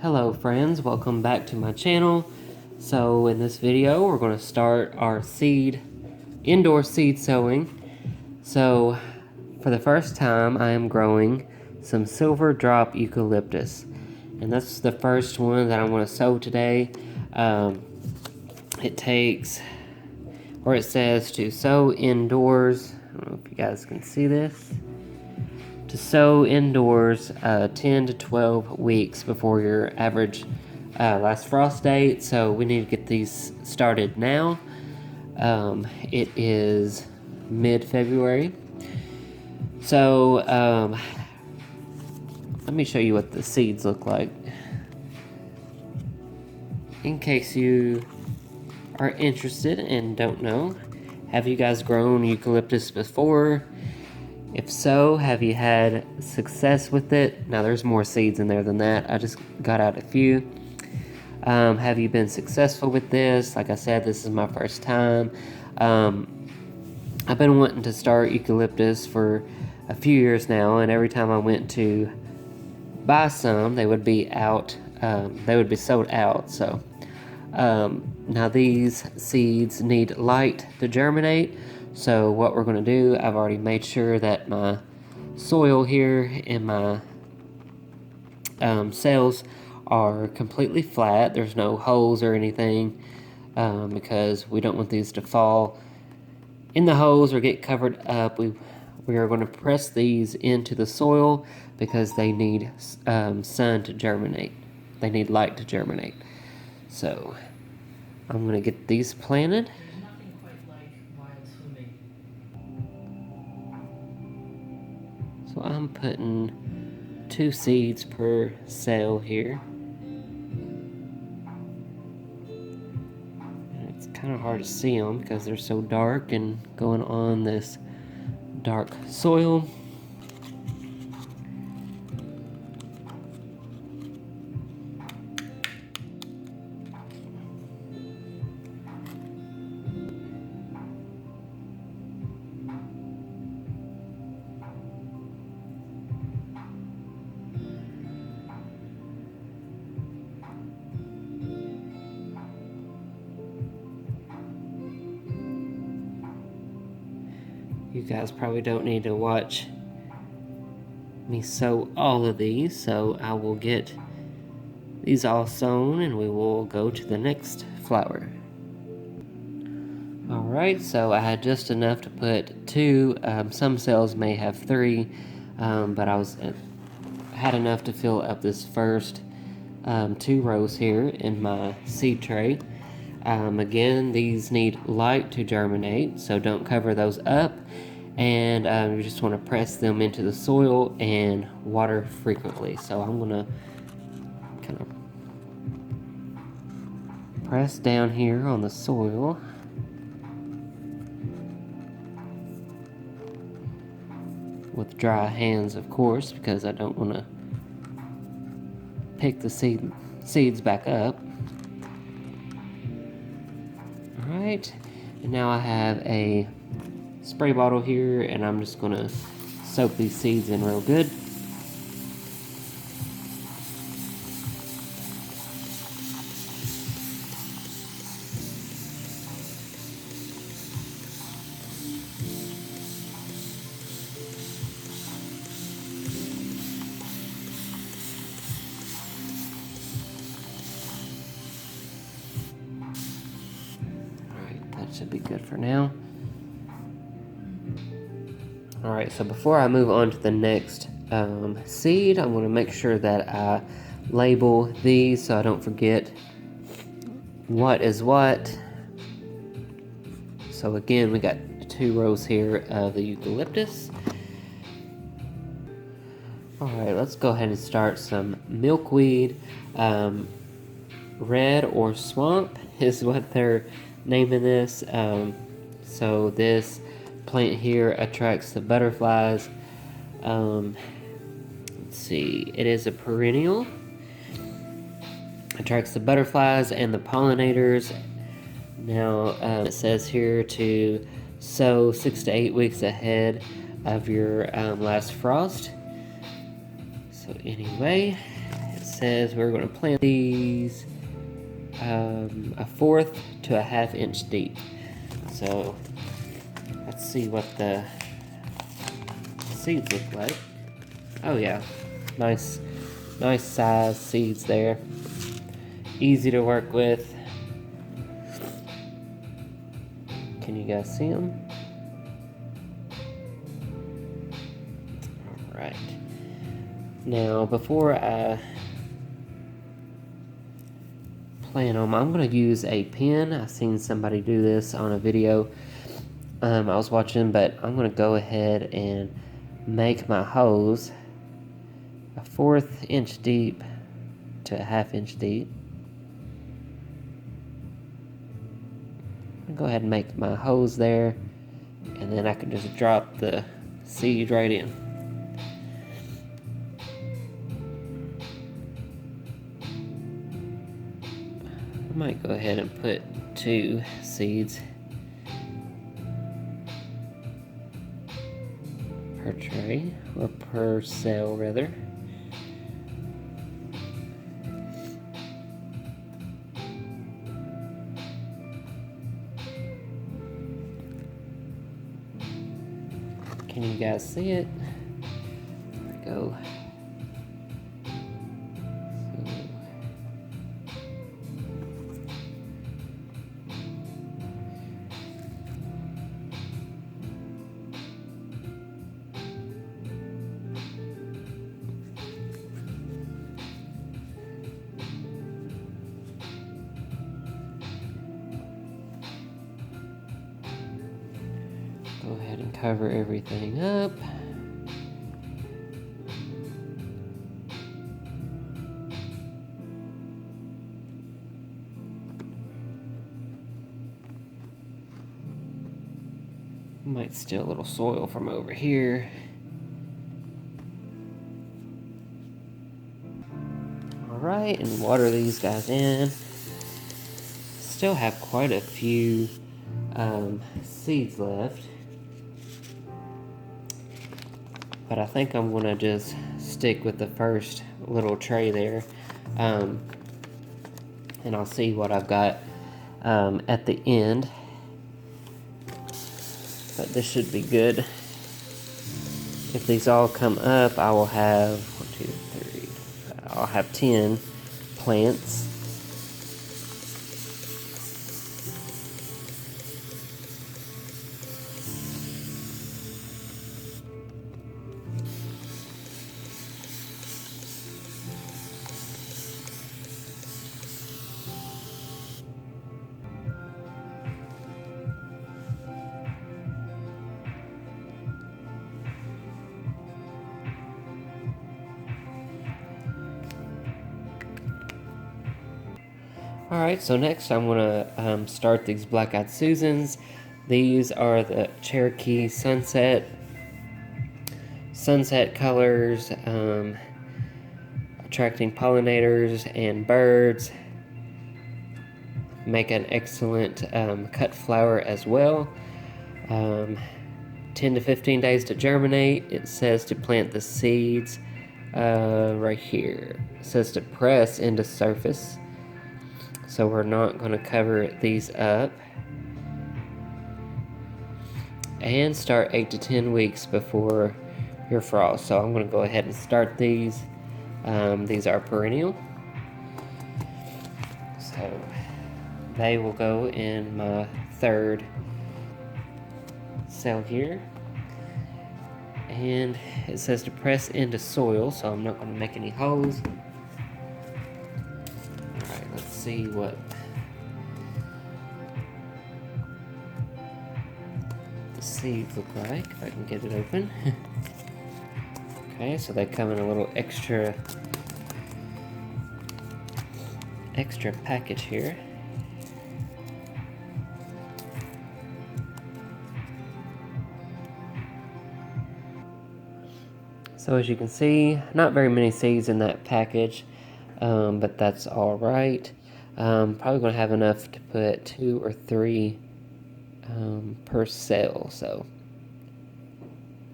Hello friends, welcome back to my channel. So in this video we're going to start our indoor seed sowing. So for the first time I am growing some silver drop eucalyptus, and that's the first one that I want to sow today. It takes, or it says to sow indoors. I don't know if you guys can see this. To sow indoors 10 to 12 weeks before your average last frost date. So we need to get these started now. It is mid-February. So let me show you what the seeds look like, in case you are interested and don't know. Have you guys grown eucalyptus before? If so, have you had success with it? Now there's more seeds in there than that. I just got out a few. Have you been successful with this? Like I said, this is my first time. I've been wanting to start eucalyptus for a few years now, and every time I went to buy some, they would be out. They would be sold out. So now these seeds need light to germinate. So what we're going to do, I've already made sure that my soil here in my cells are completely flat. There's no holes or anything, because we don't want these to fall in the holes or get covered up. We are going to press these into the soil because they need sun to germinate. They need light to germinate. So I'm going to get these planted. So I'm putting 2 seeds per cell here. And it's kind of hard to see them because they're so dark and going on this dark soil. You guys probably don't need to watch me sow all of these, so I will get these all sown and we will go to the next flower. Alright, so I had just enough to put 2. Some cells may have 3, but I had enough to fill up this first 2 rows here in my seed tray. Again, these need light to germinate, so don't cover those up, and you just want to press them into the soil and water frequently. So I'm going to kind of press down here on the soil. With dry hands, of course, because I don't want to pick the seeds back up. Alright, and now I have a spray bottle here, and I'm just going to soak these seeds in real good. Should be good for now. Alright, so before I move on to the next seed, I'm going to make sure that I label these so I don't forget what is what. So again, we got 2 rows here of the eucalyptus. Alright, let's go ahead and start some milkweed. Red or swamp is what they're naming this. So this plant here attracts the butterflies. Let's see, it is a perennial. Attracts the butterflies and the pollinators. Now it says here to sow 6 to 8 weeks ahead of your last frost. So anyway, it's says we're going to plant these a 1/4 to a 1/2 inch deep. So let's see what the seeds look like. Oh yeah, nice size seeds there. Easy to work with. Can you guys see them? Alright. Now, before I plant them, I'm going to use a pin. I've seen somebody do this on a video I was watching, but I'm going to go ahead and make my hose a 1/4 inch deep to a 1/2 inch deep. Go ahead and make my hose there, and then I can just drop the seed right in. I might go ahead and put 2 seeds per tray, or per cell rather. Can you guys see it? There we go. Go ahead and cover everything up. Might steal a little soil from over here. Alright, and water these guys in. Still have quite a few seeds left. But I think I'm gonna just stick with the first little tray there. And I'll see what I've got at the end. But this should be good. If these all come up, I will have 1, 2, 3, I'll have 10 plants. Alright, so next I'm going to start these Black-Eyed Susans. These are the Cherokee Sunset colors, attracting pollinators and birds. Make an excellent cut flower as well. 10 to 15 days to germinate. It says to plant the seeds right here. It says to press into surface. So we're not going to cover these up. And start 8 to 10 weeks before your frost. So I'm going to go ahead and start these. These are perennial. So they will go in my 3rd cell here. And it says to press into soil, so I'm not going to make any holes. Alright, let's see what the seeds look like, if I can get it open. Okay, so they come in a little extra package here. So as you can see, not very many seeds in that package, but that's all right. Probably going to have enough to put 2 or 3 per cell. So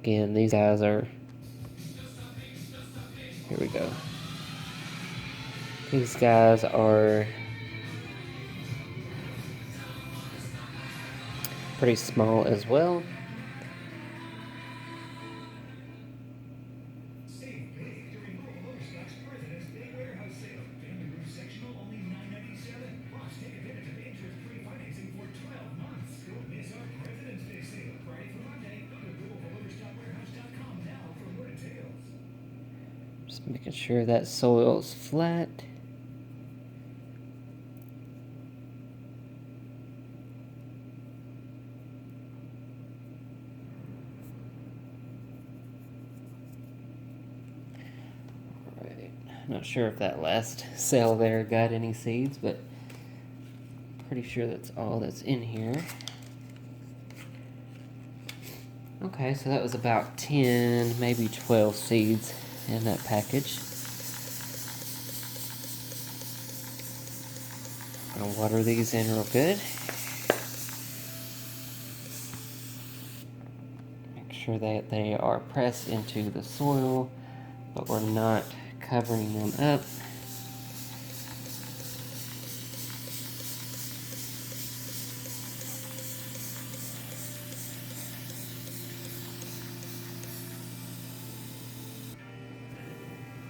again, these guys are, here we go. These guys are pretty small as well. Just making sure that soil's flat. Alright, not sure if that last cell there got any seeds, but pretty sure that's all that's in here. Okay, so that was about 10, maybe 12 seeds in that package. I'm gonna water these in real good. Make sure that they are pressed into the soil, but we're not covering them up.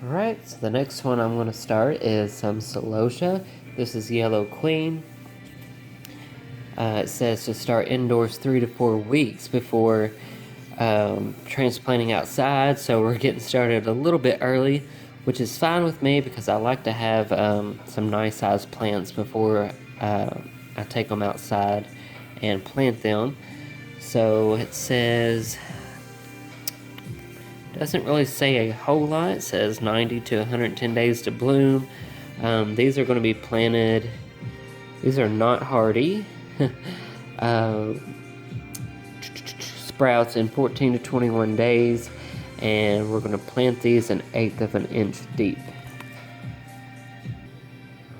Alright, so the next one I'm going to start is some celosia. This is Yellow Queen. It says to start indoors 3 to 4 weeks before transplanting outside, so we're getting started a little bit early, which is fine with me because I like to have some nice sized plants before I take them outside and plant them. So it says, doesn't really say a whole lot. It says 90 to 110 days to bloom. These are going to be planted. These are not hardy. Sprouts in 14 to 21 days, and we're going to plant these 1/8 of an inch deep.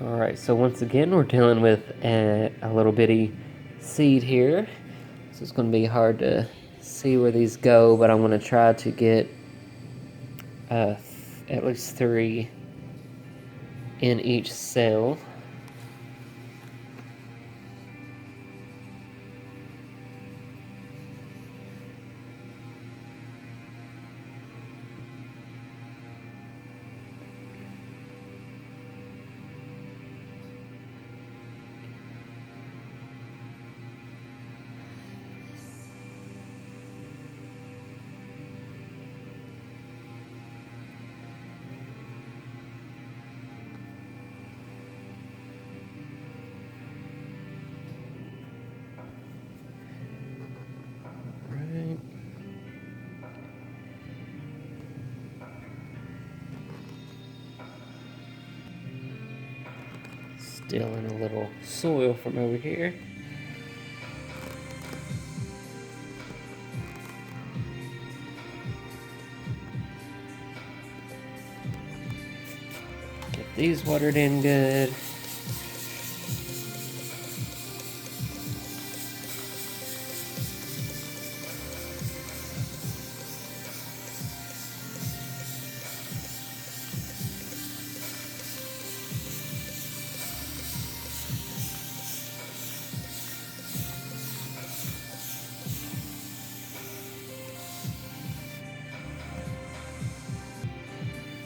Alright, so once again we're dealing with a little bitty seed here, so it's going to be hard to see where these go, but I'm going to try to get at least 3 in each cell. Still in a little soil from over here. Get these watered in good.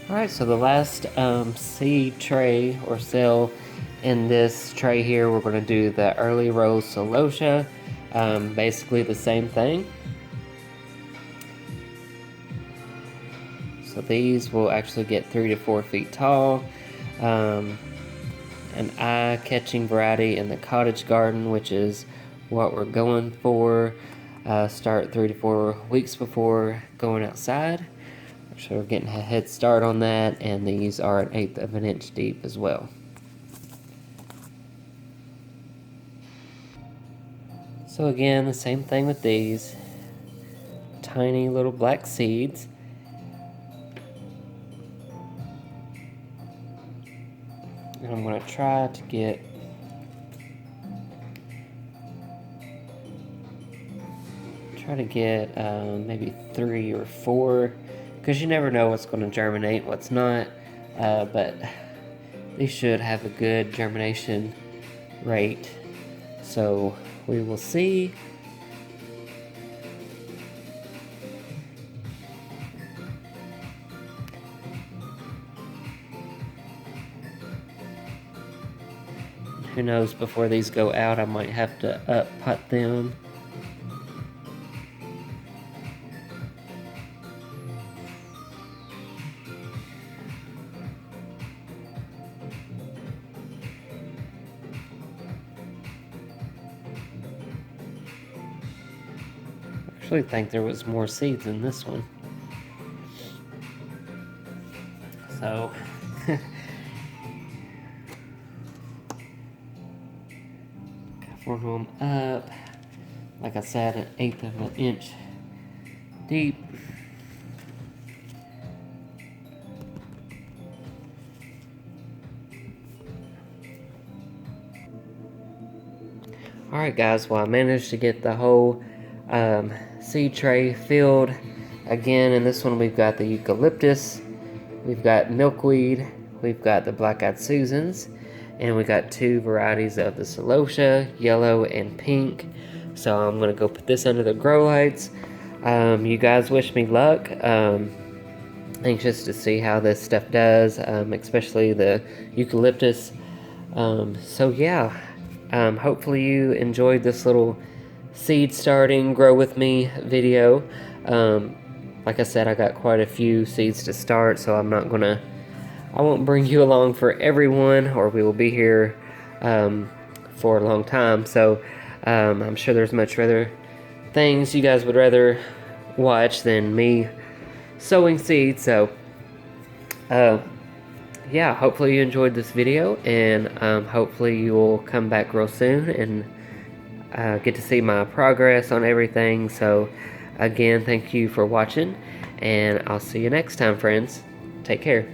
Alright, so the last seed tray or cell in this tray here, we're going to do the early rose celosia. Basically the same thing. So these will actually get 3 to 4 feet tall. An eye-catching variety in the cottage garden, which is what we're going for. Start 3 to 4 weeks before going outside. So we're getting a head start on that, and these are 1/8 of an inch deep as well. So again, the same thing with these. Tiny little black seeds. And I'm going to try to get maybe 3 or 4, because you never know what's going to germinate, what's not. But these should have a good germination rate. So we will see. Who knows, before these go out, I might have to up-pot them. I actually think there was more seeds in this one. So cover them up, like I said, 1/8 of an inch deep. Alright guys, well I managed to get the whole seed tray filled. Again, in this one we've got the eucalyptus, we've got milkweed, we've got the black-eyed Susans, and we got 2 varieties of the celosia, yellow and pink. So I'm gonna go put this under the grow lights. You guys wish me luck. Anxious to see how this stuff does, especially the eucalyptus. So yeah, hopefully you enjoyed this little seed starting grow with me video. Like I said, I got quite a few seeds to start, so I won't bring you along for everyone, or we will be here for a long time. So I'm sure there's much rather things you guys would rather watch than me sowing seeds. So yeah, hopefully you enjoyed this video, and hopefully you will come back real soon and get to see my progress on everything. So again, thank you for watching, and I'll see you next time, friends. Take care.